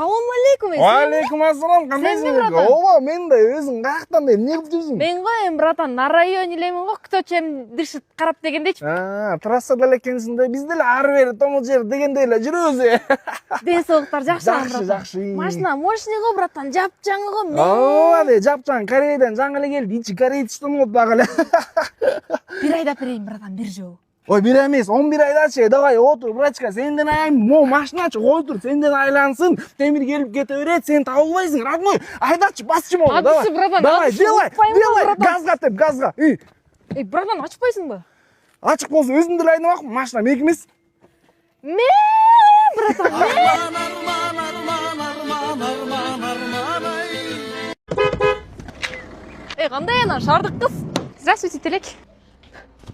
Assalomu alaykum. Alaykum assalom. Qandaysiz? Ооба, men de өзүң каяктан деп эмне кылып жүрсүң? Men го братан, на районе элемин го, кто чем дышит карап дегендечи. Трассада эле экенсиң да, биз деле ары бери тому жер дегендей эле жүрөбүз. Ден соолуктар жакшыбы, братан? Жакшы. Машина мощный го, братан, жапжаңы го. Ооба, жапжаң. Кореядан жаңы эле келди. Ичи кореецтен болуп дагы эле. Бир айдап берейин, братан, бир жолу. Ой, бир эмес, 11 айдачы. Давай отур, брачка, сенден аяйм. Мо машиначы кой тур, сенден айлансын. Темир келип кете берет, сен табылбайсың, родной. Айдачы, басчы болду, давай. Давай, делай, газга теп, газга. Эй, братан, ачпайсыңбы? Ачык болсо өзүм деле айдамак, машина меники эмес. Братан, Эй, кандай анан шаардык кыз? Здравствуйте, Телек.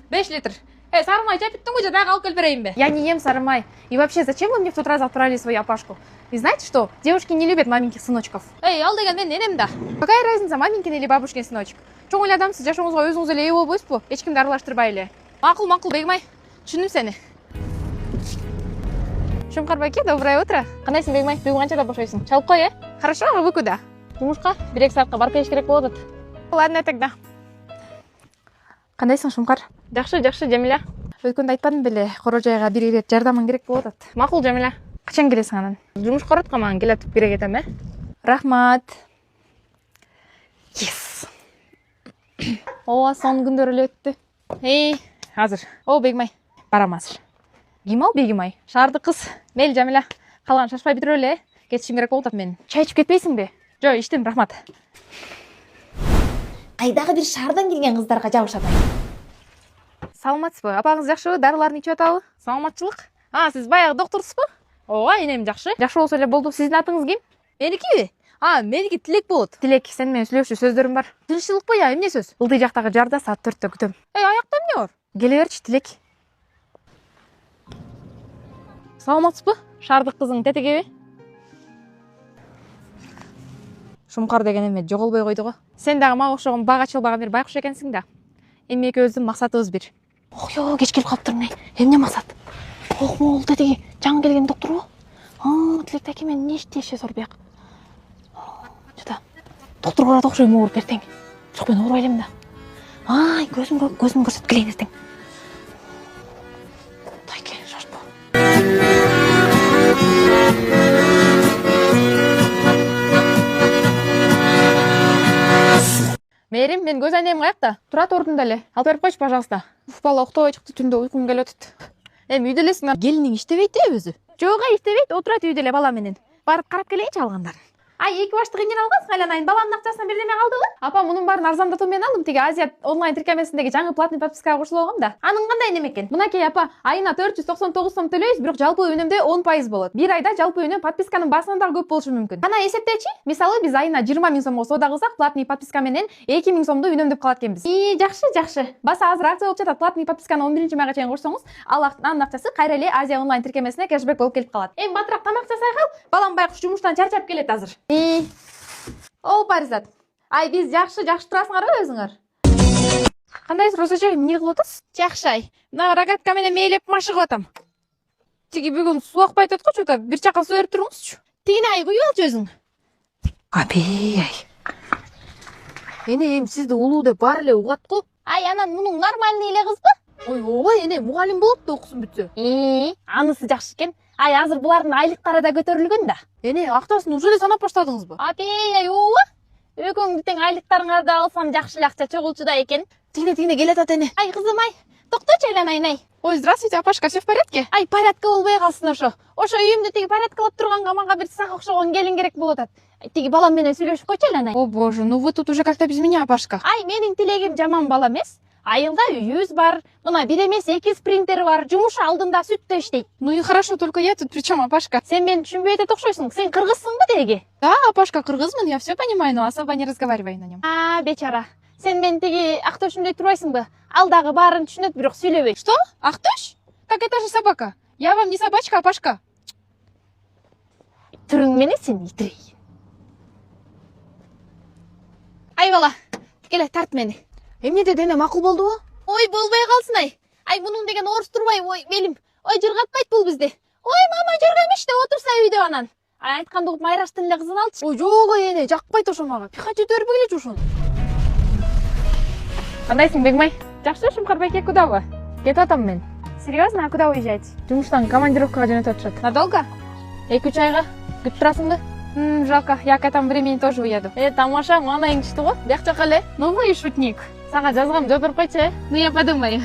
5 литр. Эй, сарымай жапиттиңби же дагы алып келип берейинби? Я не ем сарымай. И вообще, зачем вы мне в тот раз отправили свою опашку? И знаете что? Девушки не любят маменьких сыночков. Эй, ал деген мен энем да. Какая разница, маменькин или бабушкин сыночек? Чоң эле адамсыз, жашооңузга өзүңүз эле ээ болбойсузбу? Эч кимди аралаштырбай эле. Макул, Бегмай. Түшүндүм сени. Шумкар байке, доброе утро. Кандайсың, Бегмай? Бүгүн канчада бошойсуң? Чалып кой, Хорошо, а вы куда? Жумушка 1-2 саатка барып келиш керек болот. Ладно, тогда. Кандайсың, Шумкар? Жакшы, Жамиля. Өткөндө айтпадым беле, коро жайга бир ирет жардамың керек болуп атат. Макул, Жамиля. Качан келесиң анан? Жумуш коротко мага келатып бире кетем, Рахмат. Yes. Ооба, сонун күндөр эле өттү. Эй, азыр. О, Бегмай, барам азыр. Ким ал, Бегимай? Шаардык кыз. Мейлі, Жамиля. Калган шашпай бүтүрө эле. Кетишим керек болуп атат менин. Чай ичип кетпейсиңби? Жок, иштим, рахмат. Кайдагы бир шаардан келген кыздарга жабышат. Саламатсызбы? Апаңыз жакшыбы? Дарыларын ичип атабы? Саламатчылык. Сиз баягы доктурсузбу? Ооба, энем жакшы. Жакшы болсо эле болду. Сиздин атыңыз ким? Меникиби? Меники Тилек болот. Тилек, сен менен сүйлөшүү сөздөрүм бар. Тынччылыкпы, эмне сөз? Ылдый жактагы жарда саат 4-тө күтөм. Эй, аякта эмне бар? Келе берчи, Тилек. Саламатсызбы? Шаардык кызың тетегеби? Шумкар деген эме жоголбой койду го. Сен дагы мага окшогон бага чылбаган бир байкуш экенсиң да. Эми экөөбүздүн максатыбыз бир. Ой, кеч келип калыптырмын. Эмне максат? Могул тетеги жаңы келген доктурбу? Тилек аке, мен эмне иштеши зор бияк. Жада. Доктурга барат окшойм, ооруп ертең. Жок, мен оорубай элем да. Көзүм көрсөтүп келейин ертең. Тайке, шашпа. Мээрим, мен көз айнем каякта? Турат ордунда эле. Алып берип койчу, пожалуйста. Бала октобой чыкты, түндө уйкум келип атат. Эми үйдө элесиң, келиниң иштебейт өзү? Жок, иштебейт, отурат үйдө эле бала менен. Барып карап келейинчи алгандарын. Эки баштык эмнени алгансың, айланайын? Баланын акчасына бир неме калдыбы? Апа, мунун баарын арзандатуу менен алдым. Тиги Азия онлайн тиркемесиндеги жаңы платный подпискага кошулуп алгам да. Анын кандай неме экен? Мынакей апа, айына 499 сом төлөйбүз, бирок жалпы өнөмдө 10% болот. Бир айда жалпы өнөм подписканын баасынан дагы көп болушу мүмкүн. Кана эсептечи? Мисалы, биз айына 20 000 сомго соода кылсак, платный подписка менен 2 000 сомду үнөмдөп калат экенбиз. Жакшы. Баса азыр акция болуп жатат. Платный подписканы 11-майга чейин кошсоңуз, анын акчасы кайра эле Азия онлайн тиркемесине кэшбэк болуп келип калат. Эми батыраак тамак жасай кал. Балам байкуш жумуштан чарчап келет азыр. О, Паризат. Биз жакшы турасыңарбы өзүңөр? Кандайсыз, Розажай, эмне кылып атасыз? Жакшы. Мына рогатка менен мээлеп машыгып атам. Тиги бүгүн суу акпай атат го, чота бир чакка суу берип туруңузчу. Тигине куюп алчы өзүң. Эне, эми сизди улуу деп баары эле угат го. Анан мунун нормальный эле кызбы? Ой, ооба, эне, мугалим болуп да окусун бүтсө. Анысы жакшы экен. Азыр булардын айлыктары да көтөрүлгөн да. Эне, актасын уже эле санап баштадыңызбы? Ооба. Экөөңдү тең айлыктарыңарды алсам жакшы эле акча чогулчу да экен. Тигине келе атат эне. Кызым, токточу, айланайын. Ой, здравствуйте, апашка, все в порядке? Порядка болбой калсын ошо. Ошо үйүмдө тиги порядкалап турганга мага бир сага окшогон келин керек болуп атат. Тиги балам менен сүйлөшүп койчу, айланайын. О боже, ну вы тут уже как-то без меня, апашка. Менин тилегим жаман бала эмес. Айылда үйүбүз бар. Мына бир эмес 2 спринтер бар. Жумуш алдында сүттө иштейт. Ну и хорошо, только я тут при чем, апашка? Сен мени түшүнбөй атат окшойсуң. Сен кыргызсыңбы деги? Да, апашка, кыргызмын, я все понимаю, но особо не разговаривай на нем. Бечара. Сен мен тиги Актөшүмдөй турбайсыңбы? Ал дагы баарын түшүнөт, бирок сүйлөбөйт. Что? Актөш? Так это же собака. Я вам не собачка, апашка. Түрүң менен сен итирей. Бала, келе тарт мени. Эмне деди, эне, макул болдубу? Ой, болбой калсын мунун деген орус турбай, белим. Жыргатпайт бул бизди. Мама, жыргамышты, отурса үйдө анан. Айтканды угуп Майраш тилинде кызын алчы. Ой, жок эне, жакпайт ошо мага. Пихать өтөрбөгүлөчү ошону. Кандайсың, Бегмай? Жакшы, Шумкар байке кудабы? Кетип атам мен. Серьезно, а куда уезжаете? Жумуштан командировкага жөнөтүп атышат. Надолго? 2-3 айга. Күтүп турасыңбы? Жалко, я к этому времени тоже уеду. Тамаша, маңдайың түштү го? Бияк жака эле. Ну вы и шутник. Сага жазгам, жооп берип койчу. Ну я подумаю.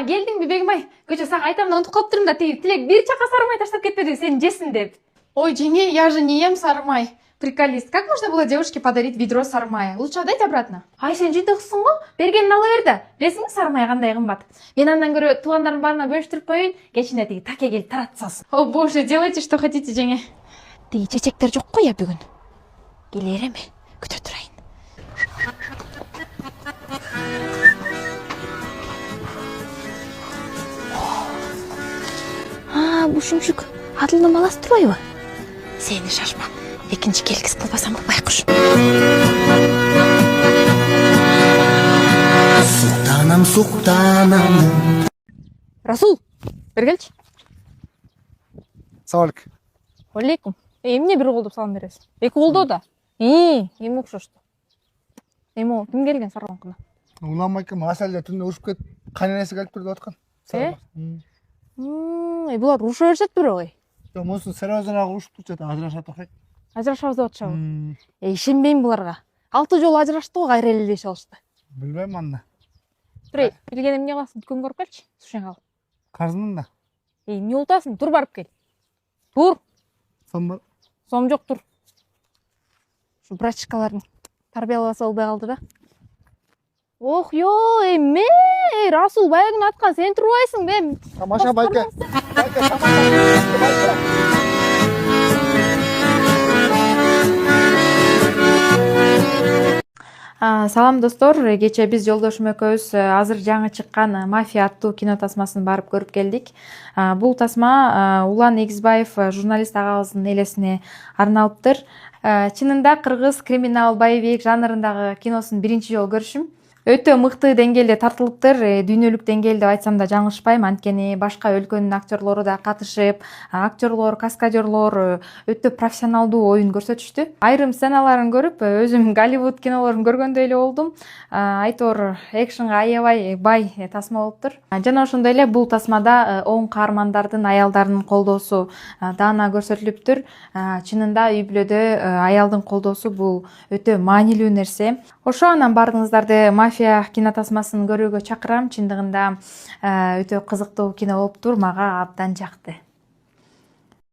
Келдиңби, Бегмай? Көчө сага айтам да унутуп калыптырмын да, тиги Тилек бир чака сарымай таштап кетпеди, сени жесин деп. Ой, жеңе, я же не ем сарымай. Приколист, как можно было девушке подарить ведро сармая? Лучше отдать обратно. Ай, сен жыйдыксың го? Бергенин ала бер да. Билесиңби сармай кандай кымбат? Мен андан көрө туугандардын баарына бөлүштүрүп коеюн, кечине тиги таке келип таратсыз. О боже, делайте что хотите, жеңе. Тиги чечектер жок го я бүгүн. Келер эми, күтө турайын. Бул шүмшүк Адылдын баласы турбайбы? Сени шашма. Экинчи келгис кылбасам байкуш. Суктанам. Расул, бер келчи. Салам алейкум. Алейкум. Эмне бир колдоп салам бересиң? Эки колдоо да. Эме окшошту. Эме ким келген саргонкуна? Уламайкым, асалда түндө урушуп кетип, кайненеси келип турду аткан. Булар уруша беришет бирок. Жок, мусун серьезно урушуп турчу, ажырашат окшойт. Ажырашабыз деп атышабы? Ишенбейм буларга. 6 жолу ажырашты го, кайра элелешип алышты. Билбейм анда. Турей, билгеним эмне кыласың? Дүкөнгө барып келчи. Сушен калып. Карзымын да. Эмне утасың? Тур барып кел. Тур. Сом бар. Сом жок, тур. Şu брачкаларын тарбиялабаса болбой калды да. Ох, эме, Расул баягыны аткан, сен турбайсың бе? Тамаша байке. Салам достор, кече биз жолдошум экөөбүз азыр жаңы чыккан Мафия аттуу кино тасмасын барып көрүп келдик. Бул тасма Улан Эгизбаев журналист агабыздын элесине арналыптыр. Чынында кыргыз криминал боевик жанрындагы киносун биринчи жолу көрүшүм. Өтө мыкты деңгээлде тартылыптыр. Дүйнөлүк деңгээлде деп айтсам да жаңылышпайм, анткени башка өлкөнүн актерлору да катышып, актерлор, каскадерлор өтө профессионалдуу оюн көрсөтүштү. Айрым сценаларын көрүп, өзүм Голливуд кинолорун көргөндөй эле болдум. Айтор экшенга аябай бай тасма болуптур. Жана ошондой эле бул тасмада оң каармандардын, аялдардын колдоосу даана көрсөтүлүптүр. Чынында үй бүлөдө аялдын колдоосу бул өтө маанилүү нерсе. Ошо анан баарыңыздарды Мафия кинотасмасын көрүүгө чакырам. Чындыгында өтө кызыктуу кино болуптур, мага абдан жакты.